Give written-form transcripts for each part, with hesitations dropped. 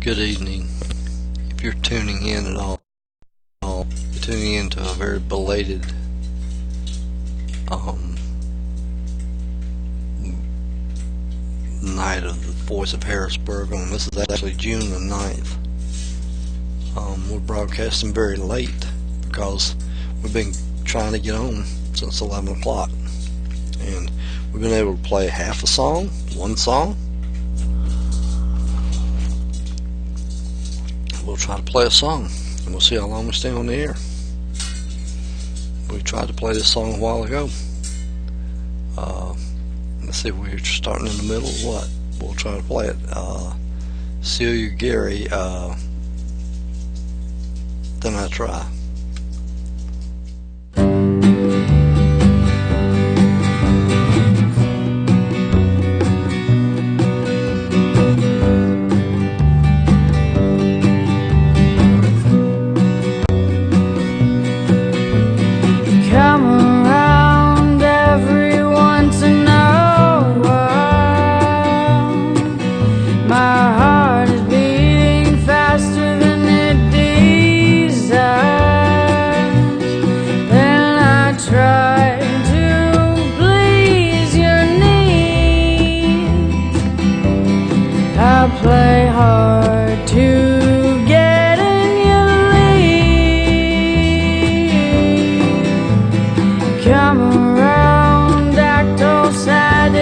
Good evening. If you're tuning in at all, you're tuning in to a very belated night of the Voice of Harrisburg. This is actually June the 9th. We're broadcasting very late because we've been trying to get on since 11 o'clock. And we've been able to play half a song, one song. We'll try to play a song, and we'll see how long we stay on the air. We tried to play this song a while ago. Let's see if we're starting in the middle or what. We'll try to play it. Celia Gary, Then I Try. Play hard to get in your lead. Come around, act all satisfied,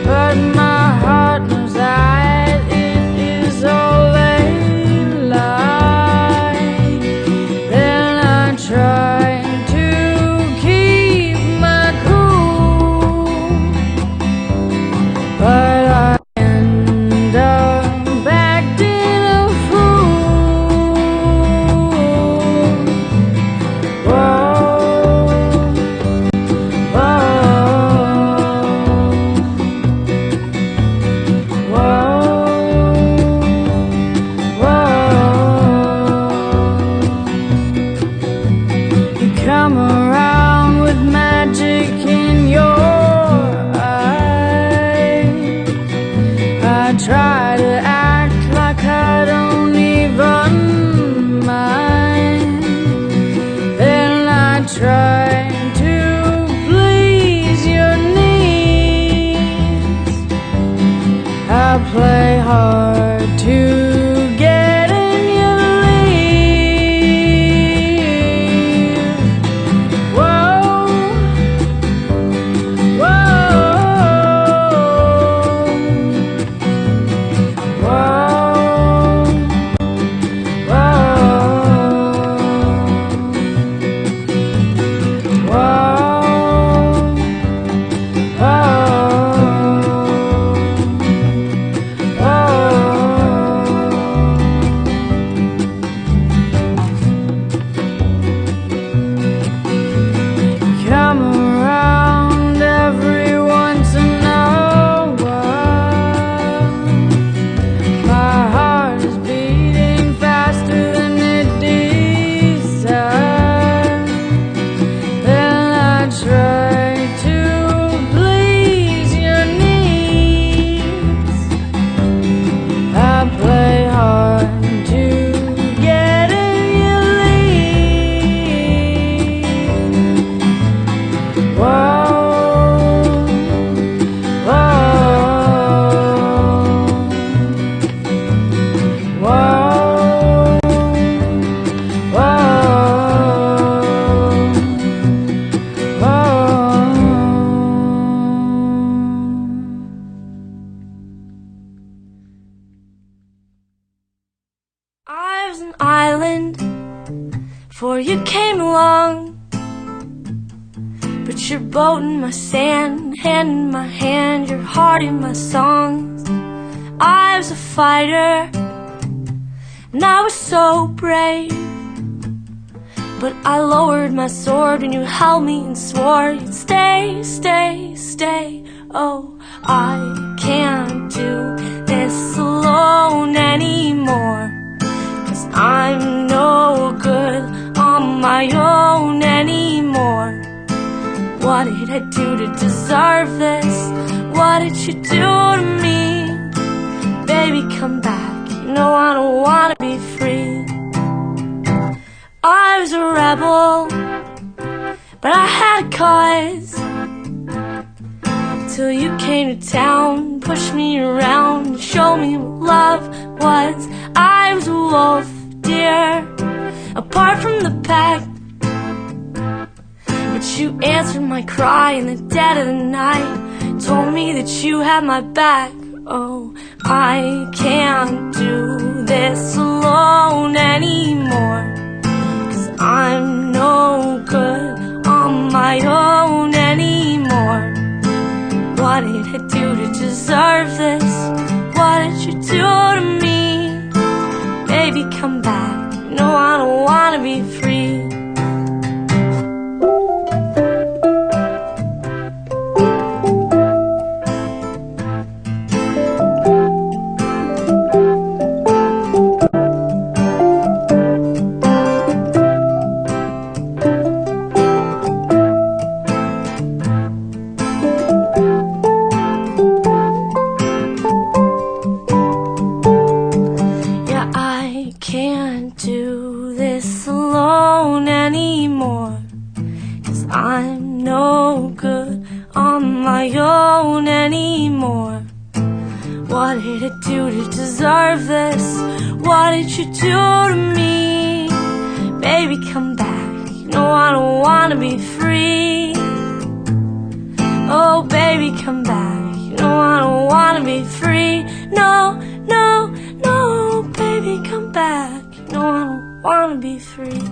but my heart knows that it is all a lie. Then I try to keep my cool, but I end up acting a fool. Whoa, You come around with magic in your I try to act like I don't even mind. Then I try to please your needs. I play hard to get in your lead. Whoa, come around every once in a while. My heart is beating faster than it desires. Then I try to please your needs. I play hard to get in your lead. I was an island before you came along, but your boat in my sand, hand in my hand, your heart in my songs. I was a fighter, and I was so brave, but I lowered my sword when you held me and swore you'd stay, stay, stay. Oh, I can't do this alone anymore, 'cause I'm no good on my own anymore. What did I do to deserve this? What did you do to me? baby, come back. You know I don't wanna be free. I was a rebel, but I had a cause, till you came to town, pushed me around, showed me what love was. I was a wolf, dear, apart from the pack, but you answered my cry in the dead of the night, told me that you had my back. Oh, I can't do this alone anymore, 'cause I'm no good on my own anymore. What did I do to deserve this? What did you do to me? Baby, come back. No, I don't wanna be free. I can't do this alone anymore, 'cause I'm no good on my own anymore. What did I do to deserve this? What did you do to me? Baby, come back. You know I don't wanna be free. Oh, baby, come back. You know I don't wanna be free. No, no, no, baby, come back. You know I don't wanna be free.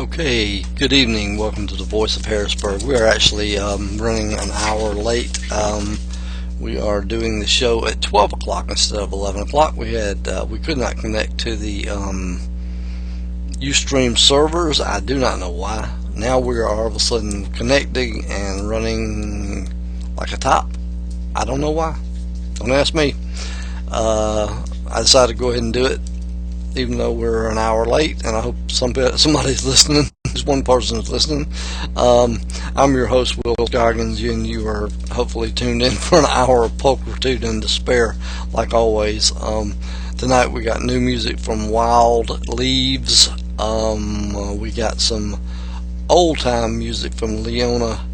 Okay, good evening. Welcome to the Voice of Harrisburg. We are actually running an hour late. We are doing the show at 12 o'clock instead of 11 o'clock. We could not connect to the Ustream servers. I do not know why. Now we are all of a sudden connecting and running like a top. I don't know why. Don't ask me. I decided to go ahead and do it, even though we're an hour late, and I hope somebody's listening. Just one person is listening. I'm your host, Will Goggins, and you are hopefully tuned in for an hour of pulchritude and despair, like always. Tonight we got new music from Wild Leaves. We got some old-time music from Leona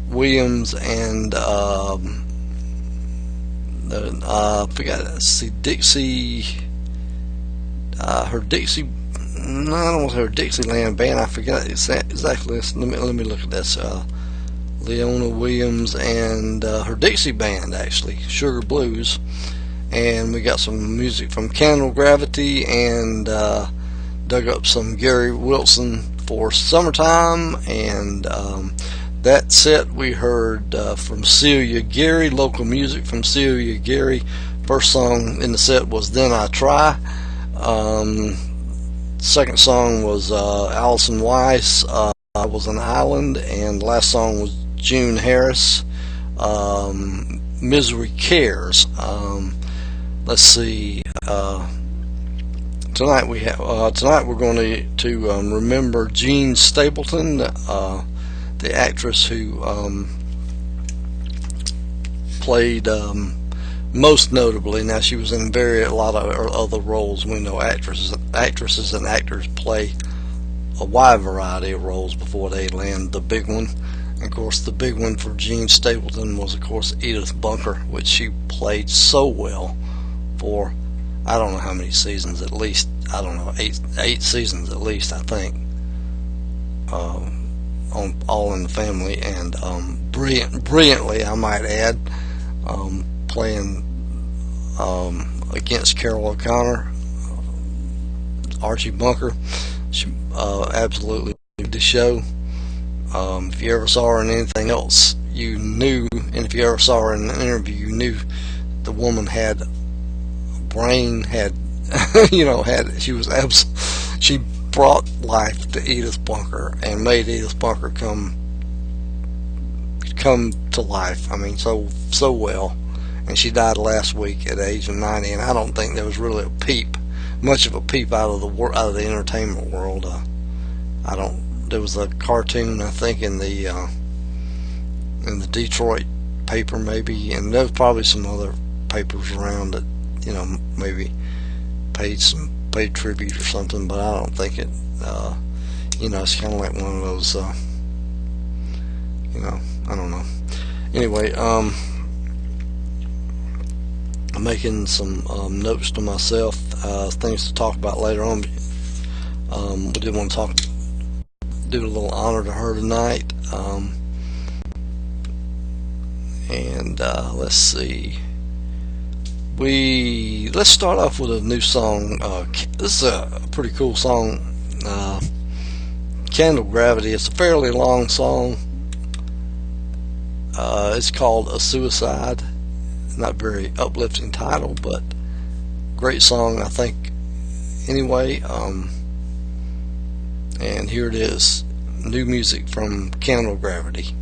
Williams and Dixie. Her Dixie. No, I don't want her Dixieland band. I forget exactly. Let me look at this. Leona Williams and her Dixie band, actually, Sugar Blues. And we got some music from Candle Gravity and dug up some Gary Wilson for Summertime. And that set we heard from Celia Gary, local music from Celia Gary. First song in the set was Then I Try. Second song was Allison Weiss, I Was an Island, and the last song was June Harris, Misery Cares. Let's see. Tonight we're going to remember Jean Stapleton, the actress who played. Most notably, now she was in a lot of other roles. We know actresses and actors play a wide variety of roles before they land the big one. And of course, the big one for Jean Stapleton was, of course, Edith Bunker, which she played so well for, I don't know how many seasons, at least, I don't know, eight seasons at least, I think, on All in the Family, and brilliantly, I might add, playing against Carol O'Connor, Archie Bunker. She absolutely loved the show. If you ever saw her in anything else, you knew, and if you ever saw her in an interview, you knew the woman had a brain, she brought life to Edith Bunker and made Edith Bunker come to life. I mean, so well. And she died last week at the age of 90, and I don't think there was really much of a peep out of the entertainment world. There was a cartoon, I think, in the Detroit paper, maybe, and there was probably some other papers around that, maybe paid tribute or something, but I don't think it, it's kind of like one of those, I don't know. Anyway, I'm making some notes to myself, things to talk about later on. We did want to do a little honor to her tonight. Let's see. Let's start off with a new song. This is a pretty cool song. Candle Gravity. It's a fairly long song. It's called A Suicide. Not very uplifting title, but great song, I think, anyway. And here it is, new music from Candle Gravity.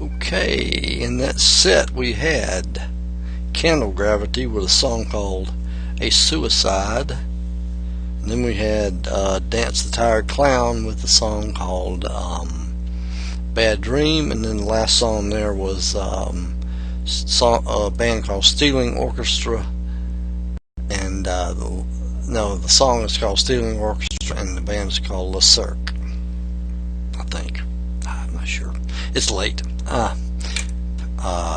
Okay, in that set we had Candle Gravity with a song called A Suicide. And then we had Dance the Tired Clown with a song called Bad Dream. And then the last song there was a band called Stealing Orchestra. And the song is called Stealing Orchestra and the band is called Le Cirque, I think. I'm not sure. It's late.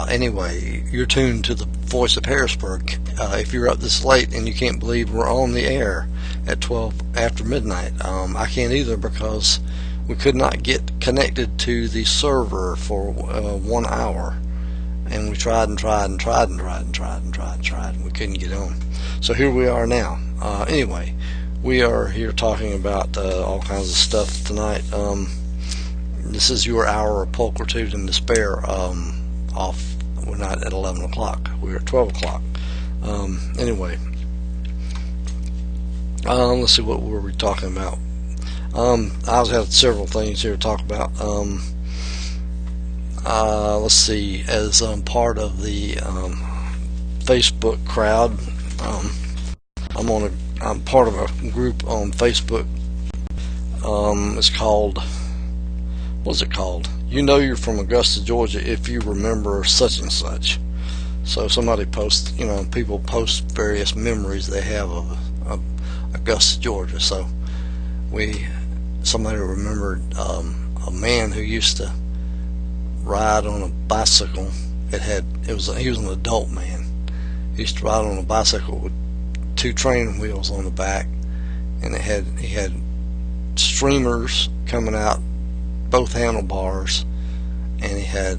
Anyway, you're tuned to the Voice of Harrisburg. If you're up this late and you can't believe we're on the air at 12 after midnight, I can't either, because we could not get connected to the server for 1 hour, and we tried and tried and tried and tried and tried and tried and tried, and we couldn't get on. So here we are now. Anyway, we are here talking about all kinds of stuff tonight. This is your hour of pulchritude and despair. We're not at 11 o'clock. We're at 12 o'clock. Anyway, let's see, what were we talking about? I've had several things here to talk about. Let's see, as part of the Facebook crowd, I'm part of a group on Facebook. It's called, what's it called? You know you're from Augusta, Georgia if you remember such and such. So somebody posts, people post various memories they have of Augusta, Georgia. So somebody remembered a man who used to ride on a bicycle. He was an adult man. He used to ride on a bicycle with 2 training wheels on the back, and he had streamers coming out both handlebars, and he had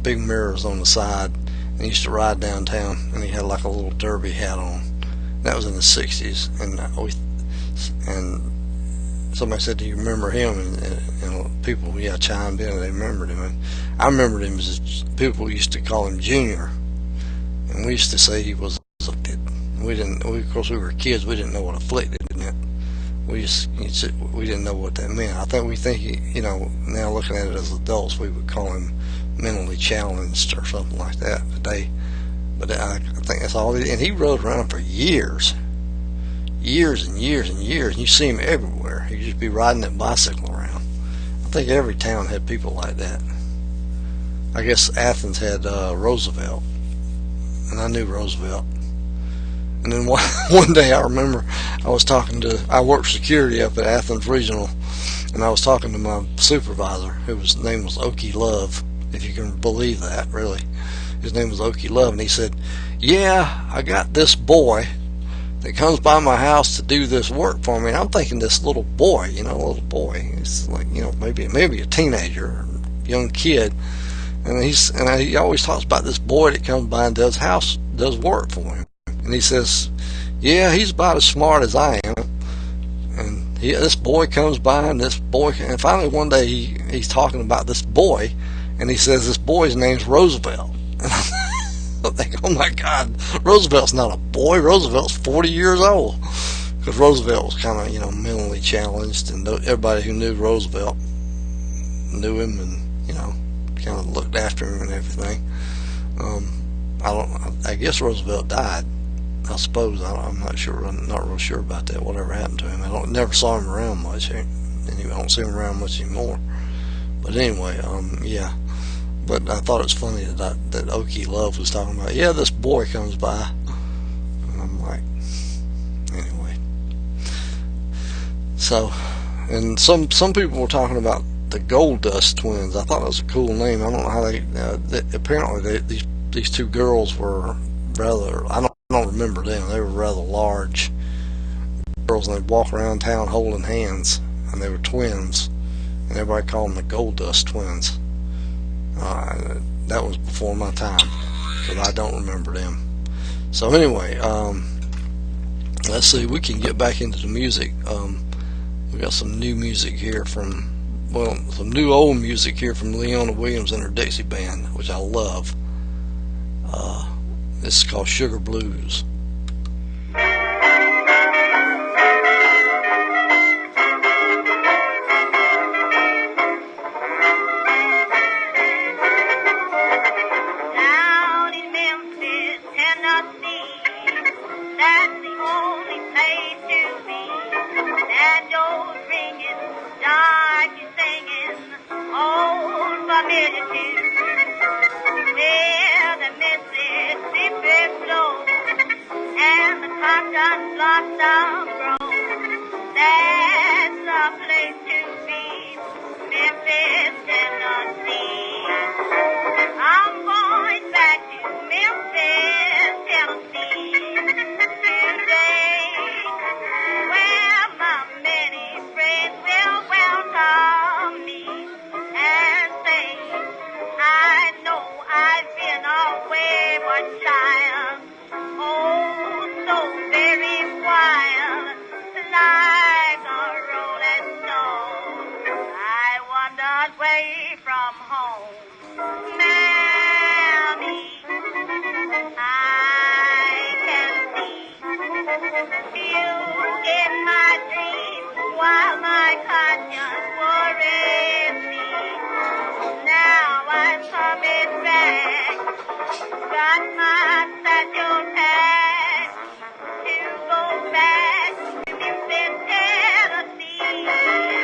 big mirrors on the side, and he used to ride downtown, and he had like a little derby hat on. That was in the 60s, and somebody said, do you remember him? And people chimed in, and they remembered him. And I remembered him as, people used to call him Junior, and we used to say he was afflicted. Of course we were kids, we didn't know what afflicted meant. We didn't know what that meant. I think now looking at it as adults, we would call him mentally challenged or something like that today. But I think that's all. And he rode around for years and years and years. And you see him everywhere. He'd just be riding that bicycle around. I think every town had people like that. I guess Athens had Roosevelt, and I knew Roosevelt. And then one day I remember I worked security up at Athens Regional, and I was talking to my supervisor, whose name was Okie Love, if you can believe that, really. His name was Okie Love, and he said, yeah, I got this boy that comes by my house to do this work for me. And I'm thinking, this little boy, he's like, maybe a teenager, or a young kid. And he always talks about this boy that comes by and does work for him. And he says, yeah, he's about as smart as I am. And this boy comes by, and and finally one day he's talking about this boy, and he says this boy's name's Roosevelt. And I think, oh my God, Roosevelt's not a boy. Roosevelt's 40 years old. Because Roosevelt was kind of, mentally challenged, and everybody who knew Roosevelt knew him, and, kind of looked after him and everything. I guess Roosevelt died. I suppose. I'm not sure. I'm not real sure about that. Whatever happened to him, I never saw him around much. Anyway, I don't see him around much anymore. But anyway, yeah. But I thought it was funny that Okie Love was talking about, yeah, this boy comes by, and I'm like, anyway. So, and some people were talking about the Gold Dust Twins. I thought that was a cool name. I don't know how apparently these 2 girls were rather. I don't remember them. They were rather large girls, and they'd walk around town holding hands, and they were twins, and everybody called them the Gold Dust Twins. That was before my time, because I don't remember them. So anyway, let's see, we can get back into the music. We got some new music here some new old music here from Leona Williams and her Dixie Band, which I love. This is called Sugar Blues. come home. Mammy, I can see you in my dreams while my conscience worries me. Now I'm coming back, got my satchel packed to go back to Memphis, Tennessee.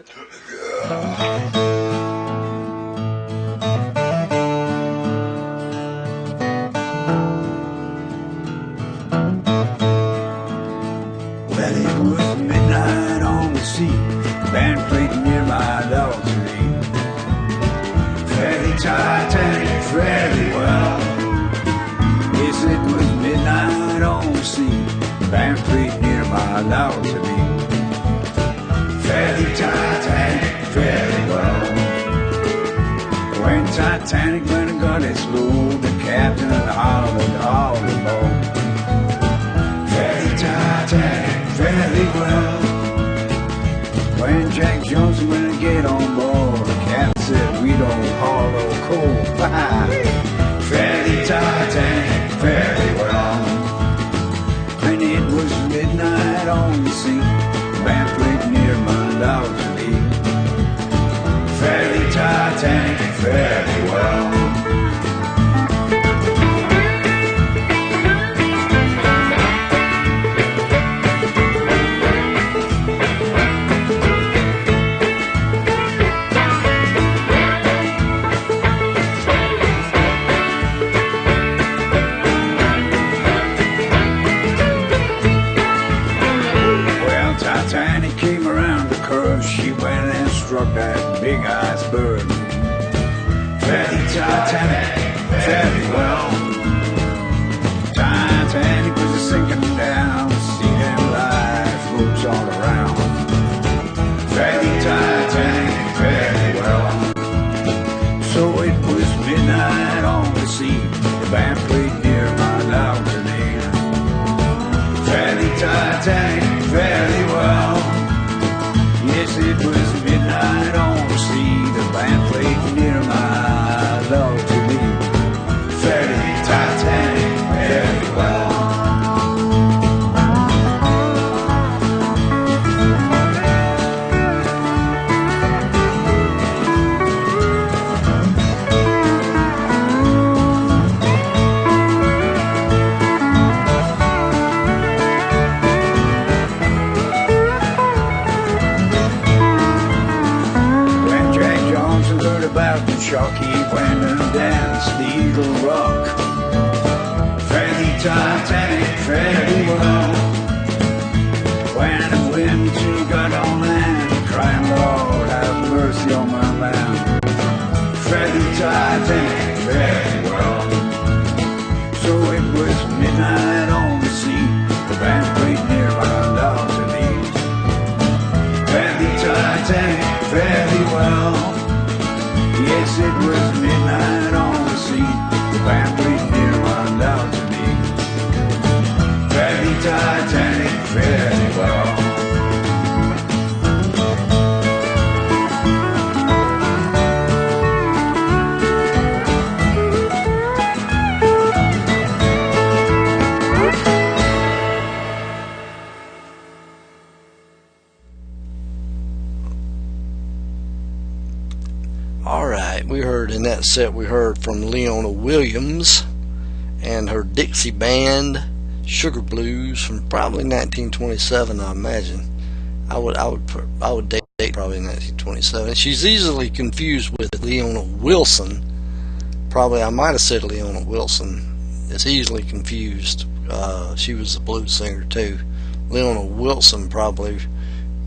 Well, it was midnight on the sea. The band played near my balcony. Fairly Titanic, fairly well. Yes, it was midnight on the sea. The band played near my balcony. Fairly Titanic, fairly well. When Titanic went and got its load, the captain hollered all alone. Fairly Titanic, fairly well. When Jack Johnson went to get on board, the captain said we don't hollow coal. Fairly Titanic, fairly well. When it was midnight on the sea, the band played near my balcony. Fairly Titanic, fairly well. Titanic came around the curve, she went and struck that big iceberg. Fairly Titanic, fairly well. Titanic was a sinking down, see them lifeboats all around. Fairly Titanic, fairly well. So it was midnight on the sea, the band played near my balcony. Fairly Titanic, fairly well. Yes, it was midnight on the sea. The band played near my love to me. Fairly Titanic, fairly well. About the shock, he went and danced the Eagle Rock. Fairly Titanic, fairly well. When the wind she got on land, crying, Lord, have mercy on my land. Fairly Titanic, fairly well. So it was midnight on the sea, the band played near my balcony. Fairly Titanic, fairly well. Yes, it was midnight on the sea. The band played near my balcony. Fairly Titanic, fairly well. Alright, we heard in that set, we heard from Leona Williams and her Dixie Band, Sugar Blues, from probably 1927, I imagine. I would date probably 1927. She's easily confused with Leona Wilson. Probably, I might have said Leona Wilson. It's easily confused. She was a blues singer too. Leona Wilson probably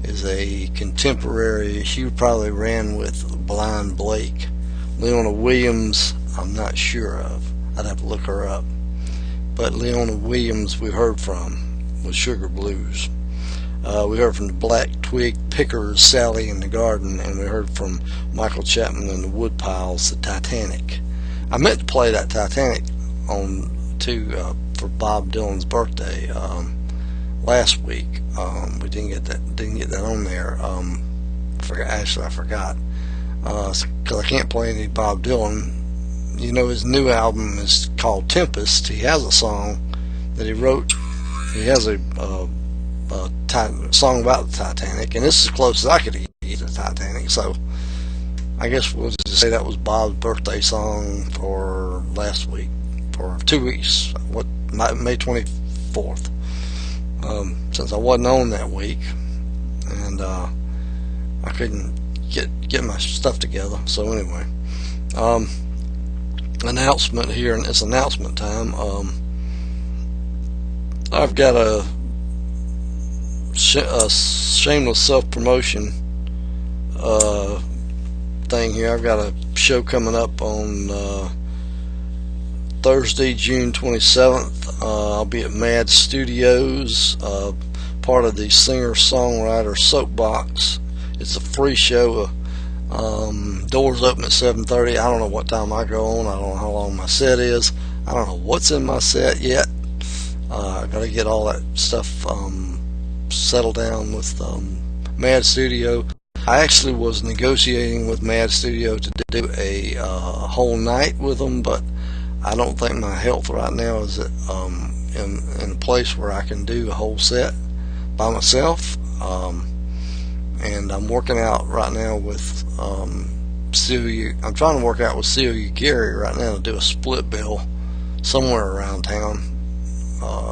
is a contemporary. She probably ran with Blind Blake. Leona Williams, I'm not sure of. I'd have to look her up. But Leona Williams we heard from with Sugar Blues. We heard from the Black Twig Pickers, Sally in the Garden, and we heard from Michael Chapman and the Woodpiles, the Titanic. I meant to play that Titanic on for Bob Dylan's birthday last week. We didn't get that on there. I forgot because I can't play any Bob Dylan. You know, his new album is called Tempest. He has a song that he wrote. He has a song about the Titanic, and this is as close as I could get to the Titanic. So I guess we'll just say that was Bob's birthday song for last week, for 2 weeks. May 24th. Since I wasn't on that week, and I couldn't get my stuff together. So anyway, announcement here, and it's announcement time. I've got a shameless self-promotion thing here. I've got a show coming up on Thursday, June 27th. I'll be at Mad Studios, part of the singer-songwriter Soapbox. It's a free show. Doors open at 7:30. I don't know what time I go on. I don't know how long my set is. I don't know what's in my set yet. I got to get all that stuff settled down with Mad Studio. I actually was negotiating with Mad Studio to do a whole night with them, but I don't think my health right now is in a place where I can do a whole set by myself. And I'm working out right now with Celia. I'm trying to work out with Celia Gary right now to do a split bill somewhere around town.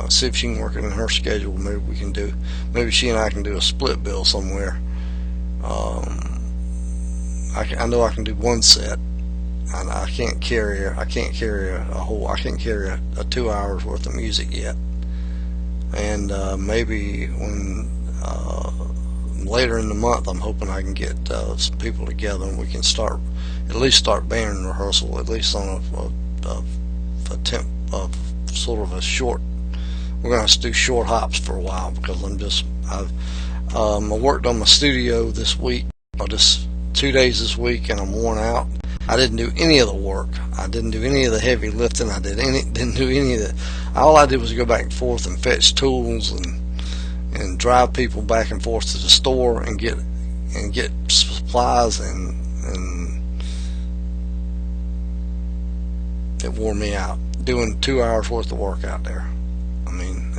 See if she can work it in her schedule. Maybe she and I can do a split bill somewhere. I know I can do one set, and I can't carry a 2 hours worth of music yet. And maybe when later in the month, I'm hoping I can get some people together and we can at least start band rehearsal, at least on sort of a short. We're going to have to do short hops for a while because I worked on my studio this week, or just 2 days this week, and I'm worn out. I didn't do any of the work. I didn't do any of the heavy lifting. Didn't do any of the. All I did was go back and forth and fetch tools and drive people back and forth to the store and get supplies, and it wore me out doing 2 hours worth of work out there. I mean,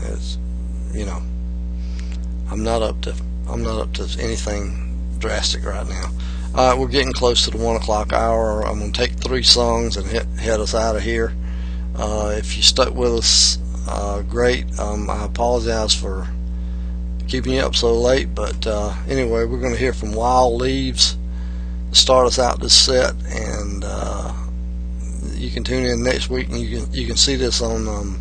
I'm not up to anything drastic right now. We're getting close to the 1 o'clock hour. I'm going to take 3 songs and head us out of here. If you stuck with us, great. I apologize for keeping you up so late, but anyway, we're going to hear from Wild Leaves to start us out this set, and you can tune in next week, and you can see this on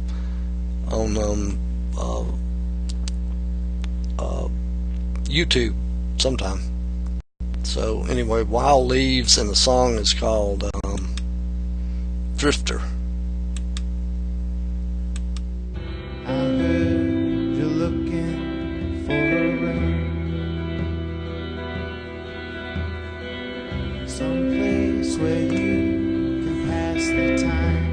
YouTube sometime. So anyway, Wild Leaves, and the song is called Drifter. I heard you're looking for a room, someplace where you can pass the time.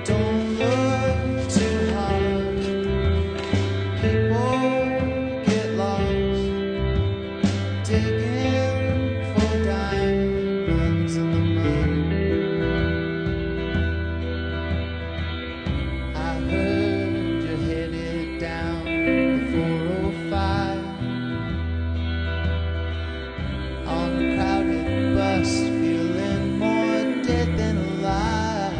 Don't look too hard, people get lost, digging for diamonds in the mud. I heard you're headed down the 405 on a crowded bus, feeling more dead than alive.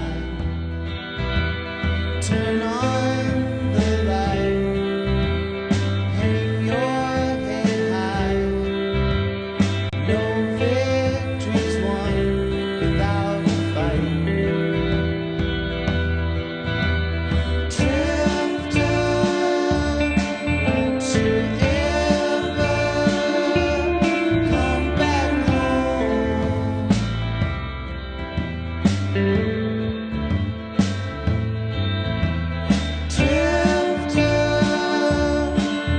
Turn on the light, hang your head high. No victory's won without a fight. Drifter, won't you ever come back home? Drifter,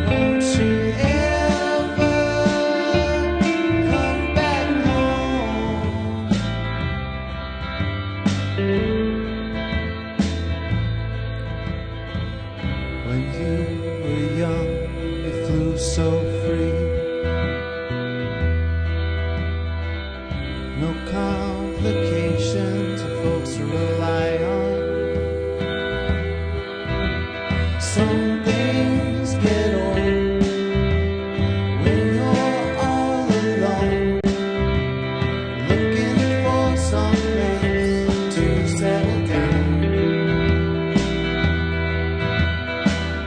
won't you ever come back home? When you were young, you flew so free. No complications of folks to rely on. Some things get old when you're all alone, looking for some place to settle down.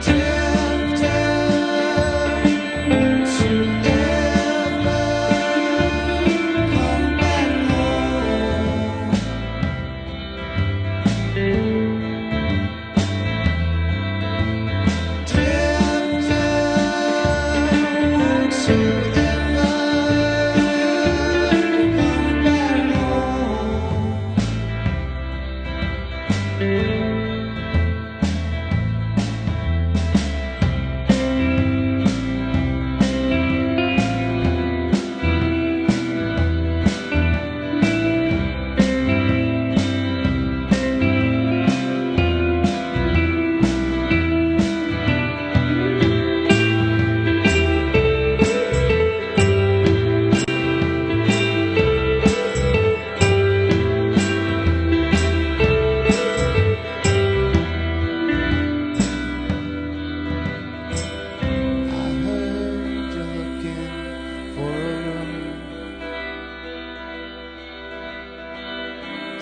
Drifter,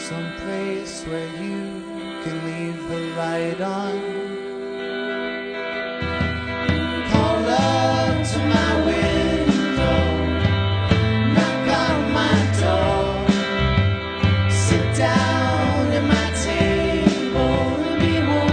Someplace where you can leave the light on. Call up to my window, knock on my door, sit down at my table and be warm.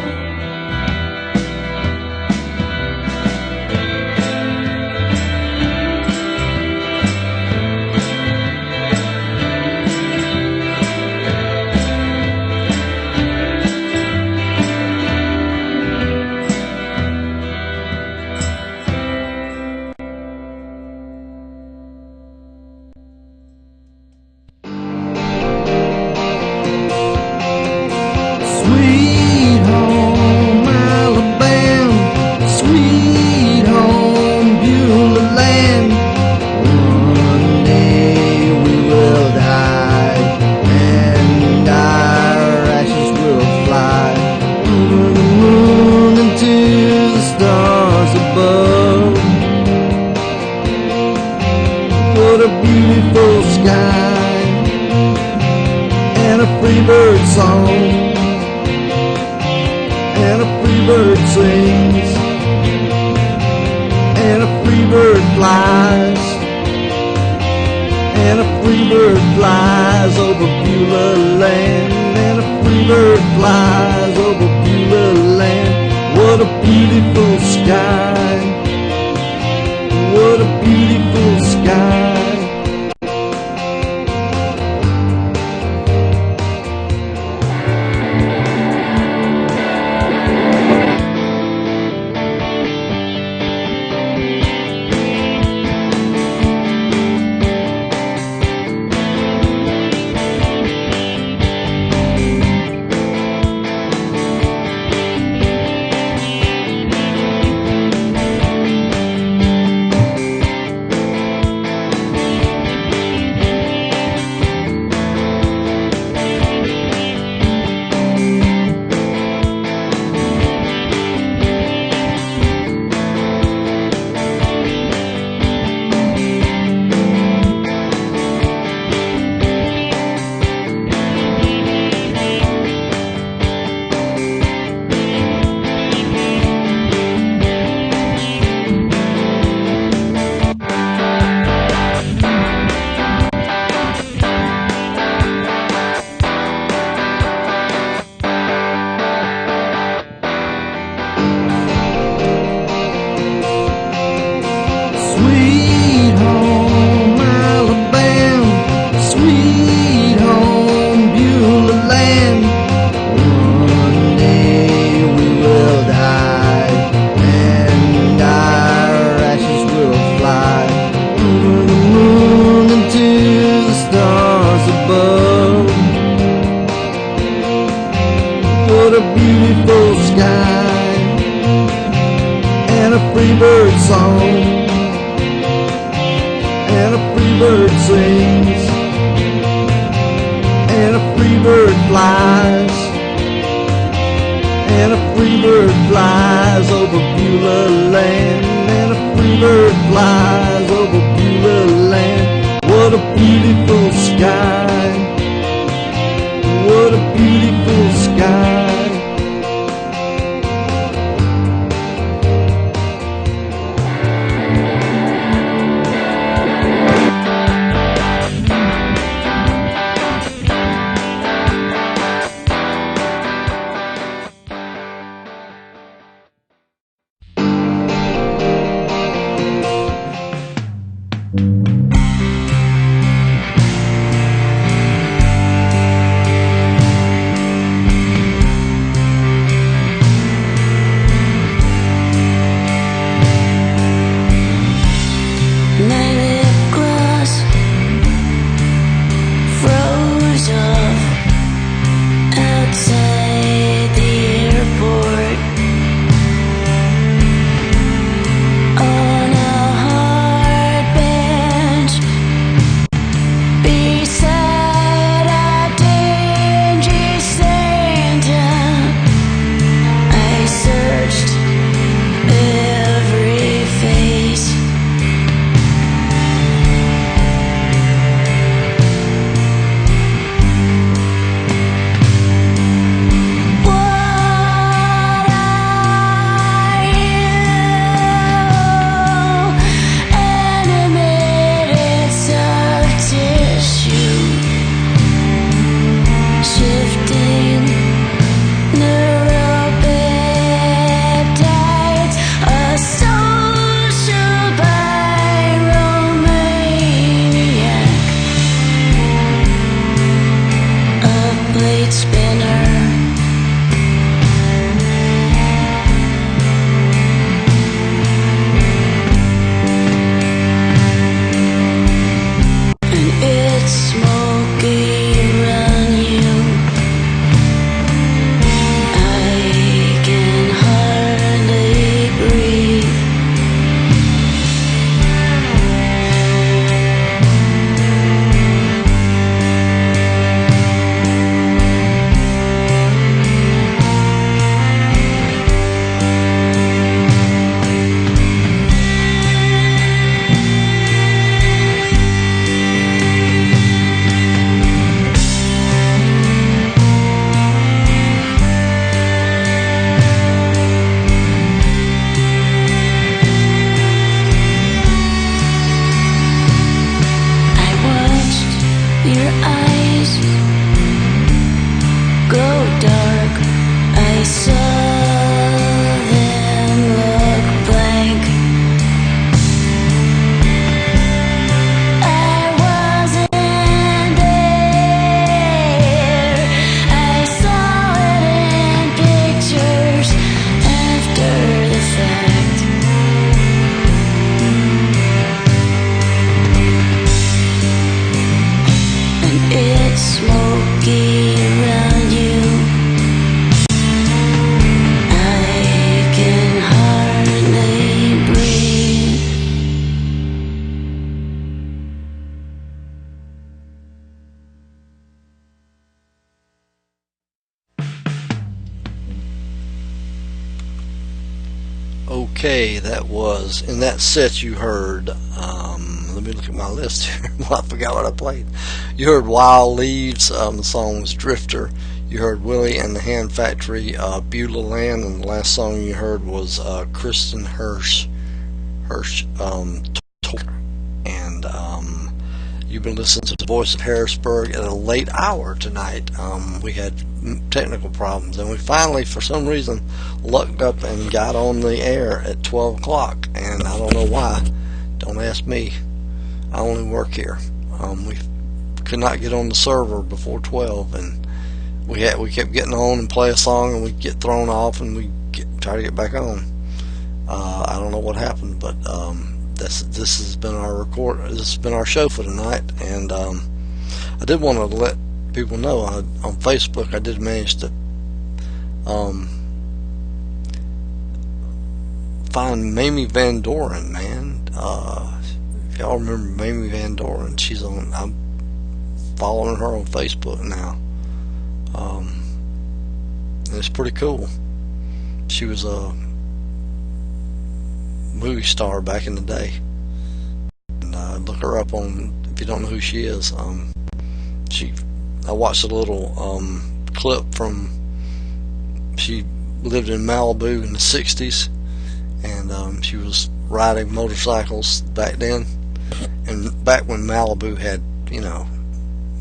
Sweet home Alabama, sweet home Beulah land. One day we will die, and our ashes will fly over the moon and to the stars above. What a beautiful sky, and a free bird song, and a free bird sings, and a free bird flies, and a free bird flies over Beulah land, and a free bird flies over Beulah land. What a beautiful sky, what a beautiful sky. Sweet home Alabama, sweet home Beulah land. One day we will die, and our ashes will fly over the moon and to the stars above. What a beautiful sky, and a free bird song, and a free bird sings, and a free bird flies, and a free bird flies over Beulah land, and a free bird flies over Beulah land. What a beautiful sky, what a beautiful sky. Okay, that was, in that set you heard, let me look at my list here. Well, I forgot what I played. You heard Wild Leaves, the song was Drifter. You heard Willie and the Hand Factory, Beulah Land, and the last song you heard was Kristen Hirsch, and you've been listening to the Voice of Harrisburg at a late hour tonight. We had technical problems, and we finally, for some reason, lucked up and got on the air at 12 o'clock, and I don't know why. Don't ask me. I only work here. We could not get on the server before 12, and we kept getting on and play a song, and we'd get thrown off, and we'd try to get back on. I don't know what happened, but this has been our This has been our show for tonight, and I did want to let people know on Facebook I did manage to find Mamie Van Doren, man. If y'all remember Mamie Van Doren, I'm following her on Facebook now. And it's pretty cool. She was a movie star back in the day, and look her up if you don't know who she is. I watched a little clip she lived in Malibu in the 60s, and she was riding motorcycles back then, and back when Malibu had,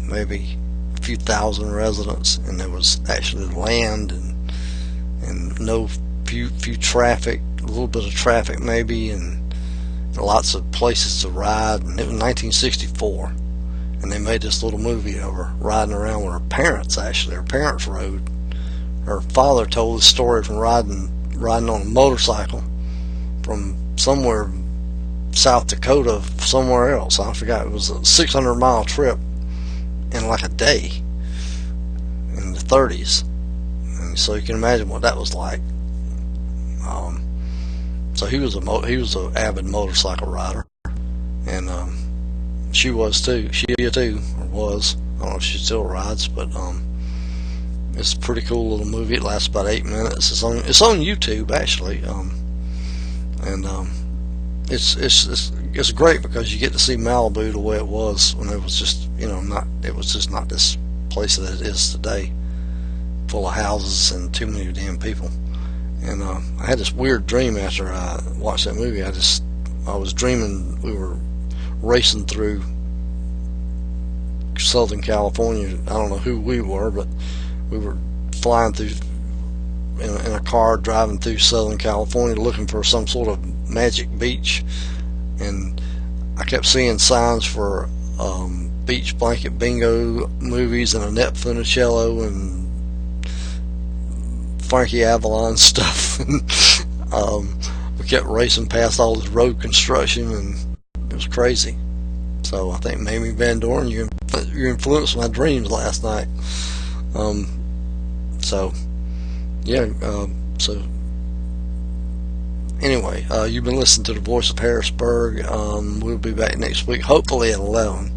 maybe a few thousand residents, and there was actually land and no few traffic, a little bit of traffic maybe, and lots of places to ride. And it was 1964, and they made this little movie of her riding around with her parents. Actually, her parents rode. Her father told the story from riding on a motorcycle from somewhere South Dakota, somewhere else. I forgot. It was a 600-mile trip in like a day in the 30s, and so you can imagine what that was like. So he was an avid motorcycle rider, and she was too. She too, or was. I don't know if she still rides, but it's a pretty cool little movie. It lasts about 8 minutes. It's on YouTube actually, and it's great because you get to see Malibu the way it was when it was just not this place that it is today, full of houses and too many damn people. And I had this weird dream after I watched that movie. I was dreaming we were racing through Southern California. I don't know who we were, but we were flying through in a car driving through Southern California looking for some sort of magic beach, and I kept seeing signs for beach blanket bingo movies and Annette Funicello and Frankie Avalon stuff. We kept racing past all this road construction, and it was crazy. So I think Mamie Van Doren, you influenced my dreams last night. So anyway, you've been listening to the Voice of Harrisburg. We'll be back next week, hopefully at 11.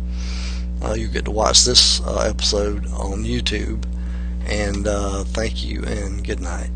You get to watch this episode on YouTube. And thank you and good night.